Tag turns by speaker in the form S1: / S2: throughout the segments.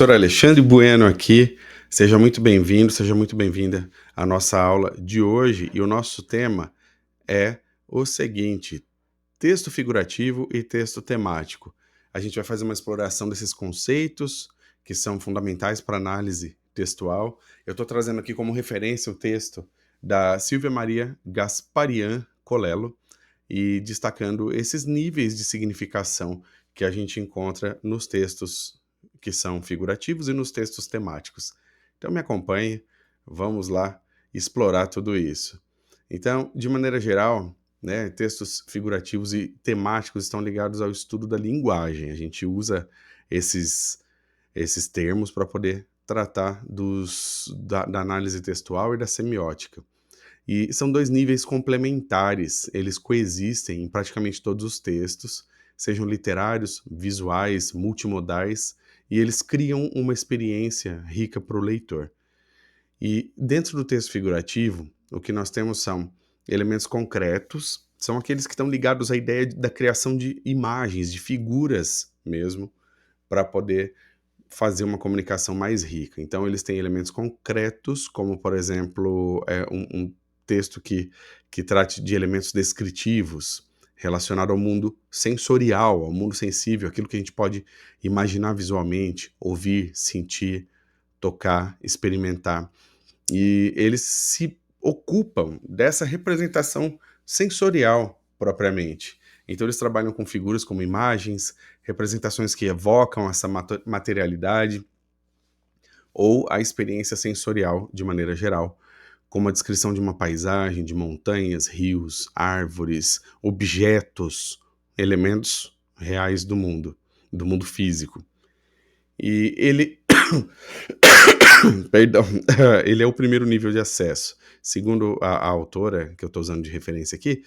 S1: Professor Alexandre Bueno aqui, seja muito bem-vindo, seja muito bem-vinda à nossa aula de hoje e o nosso tema é o seguinte: texto figurativo e texto temático. A gente vai fazer uma exploração desses conceitos que são fundamentais para análise textual. Eu estou trazendo aqui como referência o texto da Silvia Maria Gasparian Colello e destacando esses níveis de significação que a gente encontra nos textos que são figurativos e nos textos temáticos. Então me acompanhe, vamos lá explorar tudo isso. Então, de maneira geral, né, textos figurativos e temáticos estão ligados ao estudo da linguagem. A gente usa esses termos para poder tratar da análise textual e da semiótica. E são dois níveis complementares, eles coexistem em praticamente todos os textos, sejam literários, visuais, multimodais, e eles criam uma experiência rica para o leitor. E dentro do texto figurativo, o que nós temos são elementos concretos, são aqueles que estão ligados à ideia da criação de imagens, de figuras mesmo, para poder fazer uma comunicação mais rica. Então, eles têm elementos concretos, como, por exemplo, um texto que trate de elementos descritivos, relacionado ao mundo sensorial, ao mundo sensível, aquilo que a gente pode imaginar visualmente, ouvir, sentir, tocar, experimentar. E eles se ocupam dessa representação sensorial propriamente. Então eles trabalham com figuras como imagens, representações que evocam essa materialidade ou a experiência sensorial de maneira geral, como a descrição de uma paisagem, de montanhas, rios, árvores, objetos, elementos reais do mundo físico. E ele perdão, ele é o primeiro nível de acesso. Segundo a autora, que eu estou usando de referência aqui,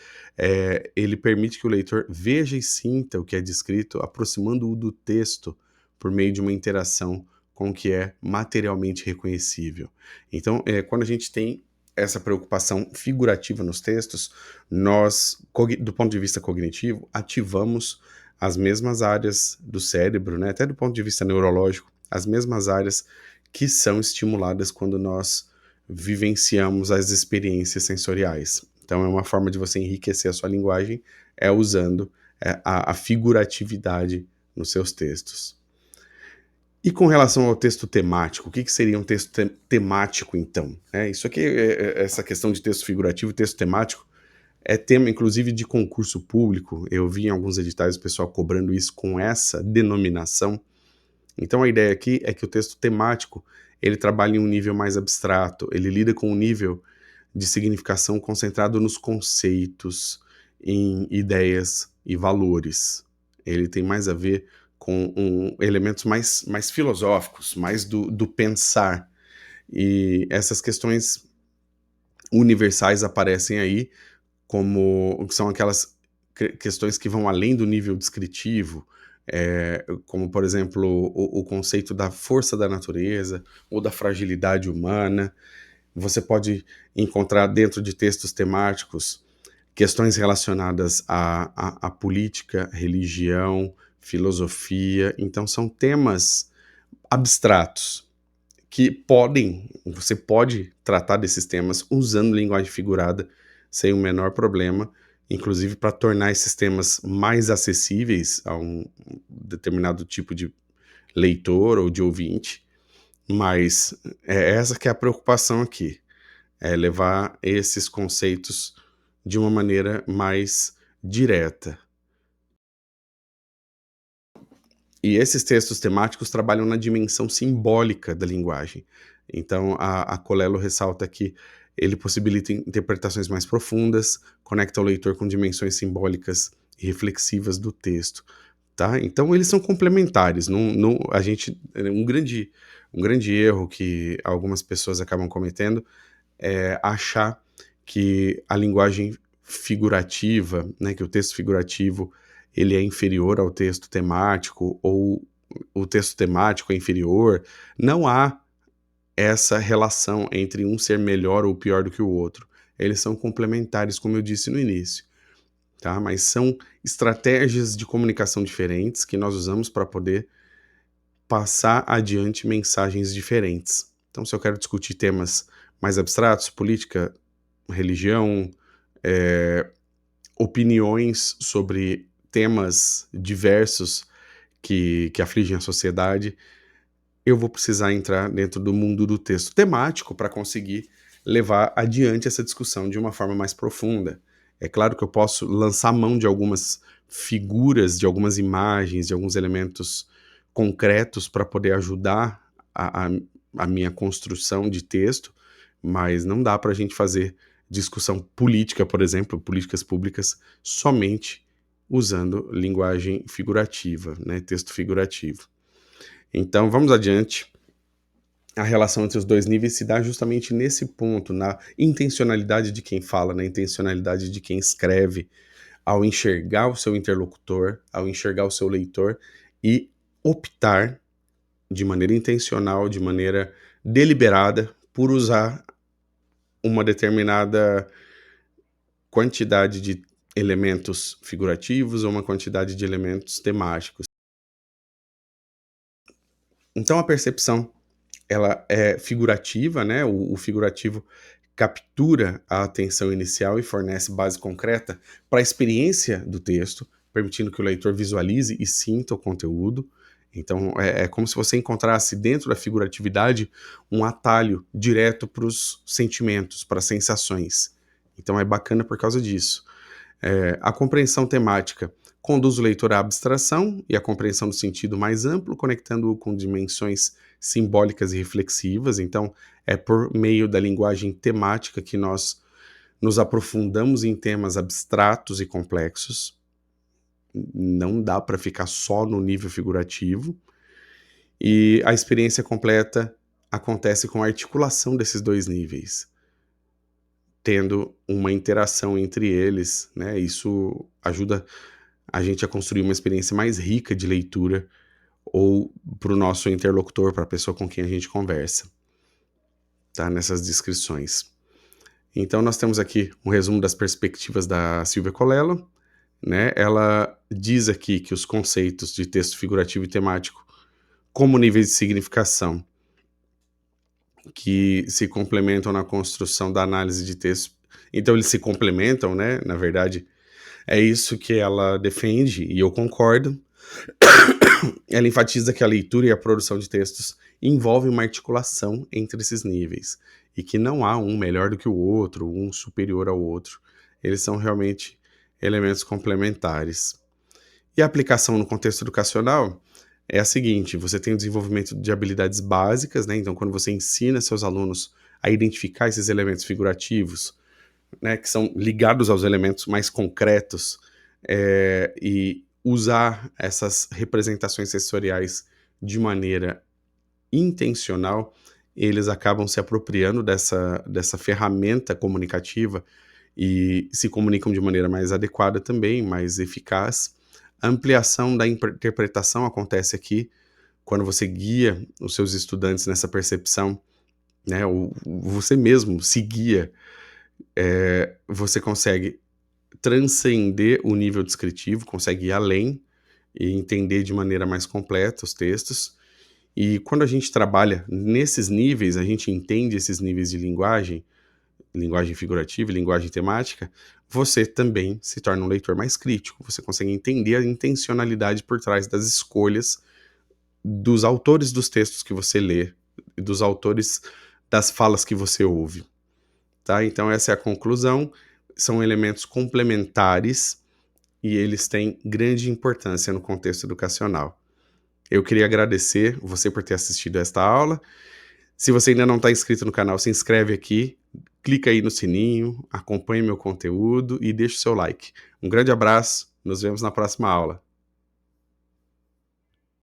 S1: ele permite que o leitor veja e sinta o que é descrito, aproximando-o do texto por meio de uma interação com o que é materialmente reconhecível. Então, quando a gente tem essa preocupação figurativa nos textos, nós, do ponto de vista cognitivo, ativamos as mesmas áreas do cérebro, né, até do ponto de vista neurológico, as mesmas áreas que são estimuladas quando nós vivenciamos as experiências sensoriais. Então, é uma forma de você enriquecer a sua linguagem, usando a figuratividade nos seus textos. E com relação ao texto temático, o que seria um texto temático, então? Isso aqui, essa questão de texto figurativo e texto temático, é tema, inclusive, de concurso público. Eu vi em alguns editais o pessoal cobrando isso com essa denominação. Então a ideia aqui é que o texto temático, ele trabalha em um nível mais abstrato, ele lida com um nível de significação concentrado nos conceitos, em ideias e valores. Ele tem mais a ver com elementos mais filosóficos, mais do pensar. E essas questões universais aparecem aí, como são aquelas questões que vão além do nível descritivo, como, por exemplo, o conceito da força da natureza ou da fragilidade humana. Você pode encontrar dentro de textos temáticos questões relacionadas à política, religião, filosofia. Então, são temas abstratos que você pode tratar desses temas usando linguagem figurada sem o menor problema, inclusive para tornar esses temas mais acessíveis a um determinado tipo de leitor ou de ouvinte, mas essa que é a preocupação aqui, é levar esses conceitos de uma maneira mais direta. E esses textos temáticos trabalham na dimensão simbólica da linguagem. Então, a Colello ressalta que ele possibilita interpretações mais profundas, conecta o leitor com dimensões simbólicas e reflexivas do texto, tá? Então, eles são complementares. Um grande erro que algumas pessoas acabam cometendo é achar que a linguagem figurativa, né, que o texto figurativo ele é inferior ao texto temático, ou o texto temático é inferior. Não há essa relação entre um ser melhor ou pior do que o outro. Eles são complementares, como eu disse no início, tá? Mas são estratégias de comunicação diferentes que nós usamos para poder passar adiante mensagens diferentes. Então, se eu quero discutir temas mais abstratos, política, religião, opiniões sobre temas diversos que afligem a sociedade, eu vou precisar entrar dentro do mundo do texto temático para conseguir levar adiante essa discussão de uma forma mais profunda. É claro que eu posso lançar mão de algumas figuras, de algumas imagens, de alguns elementos concretos para poder ajudar a minha construção de texto, mas não dá para a gente fazer discussão política, por exemplo, políticas públicas, somente usando linguagem figurativa, né, texto figurativo. Então, vamos adiante. A relação entre os dois níveis se dá justamente nesse ponto, na intencionalidade de quem fala, na intencionalidade de quem escreve, ao enxergar o seu interlocutor, ao enxergar o seu leitor e optar de maneira intencional, de maneira deliberada, por usar uma determinada quantidade de elementos figurativos ou uma quantidade de elementos temáticos. Então a percepção, ela é figurativa, né? O figurativo captura a atenção inicial e fornece base concreta para a experiência do texto, permitindo que o leitor visualize e sinta o conteúdo. Então é como se você encontrasse dentro da figuratividade um atalho direto para os sentimentos, para as sensações. Então é bacana por causa disso. A compreensão temática conduz o leitor à abstração e à compreensão do sentido mais amplo, conectando-o com dimensões simbólicas e reflexivas. Então, é por meio da linguagem temática que nós nos aprofundamos em temas abstratos e complexos. Não dá para ficar só no nível figurativo. E a experiência completa acontece com a articulação desses dois níveis, tendo uma interação entre eles, né? Isso ajuda a gente a construir uma experiência mais rica de leitura ou para o nosso interlocutor, para a pessoa com quem a gente conversa, tá? Nessas descrições. Então nós temos aqui um resumo das perspectivas da Silvia Colello, né? Ela diz aqui que os conceitos de texto figurativo e temático, como níveis de significação, que se complementam na construção da análise de texto. Então eles se complementam, né? Na verdade, é isso que ela defende, e eu concordo. Ela enfatiza que a leitura e a produção de textos envolvem uma articulação entre esses níveis, e que não há um melhor do que o outro, um superior ao outro. Eles são realmente elementos complementares. E a aplicação no contexto educacional é a seguinte: você tem o desenvolvimento de habilidades básicas, né? Então, quando você ensina seus alunos a identificar esses elementos figurativos, né, que são ligados aos elementos mais concretos, e usar essas representações sensoriais de maneira intencional, eles acabam se apropriando dessa ferramenta comunicativa e se comunicam de maneira mais adequada também, mais eficaz. A ampliação da interpretação acontece aqui quando você guia os seus estudantes nessa percepção, né, ou você mesmo se guia, você consegue transcender o nível descritivo, consegue ir além e entender de maneira mais completa os textos. E quando a gente trabalha nesses níveis, a gente entende esses níveis de linguagem, linguagem figurativa e linguagem temática, você também se torna um leitor mais crítico, você consegue entender a intencionalidade por trás das escolhas dos autores dos textos que você lê, e dos autores das falas que você ouve, tá? Então essa é a conclusão, são elementos complementares e eles têm grande importância no contexto educacional. Eu queria agradecer você por ter assistido esta aula. Se você ainda não está inscrito no canal, se inscreve aqui, clica aí no sininho, acompanhe meu conteúdo e deixe o seu like. Um grande abraço, nos vemos na próxima aula.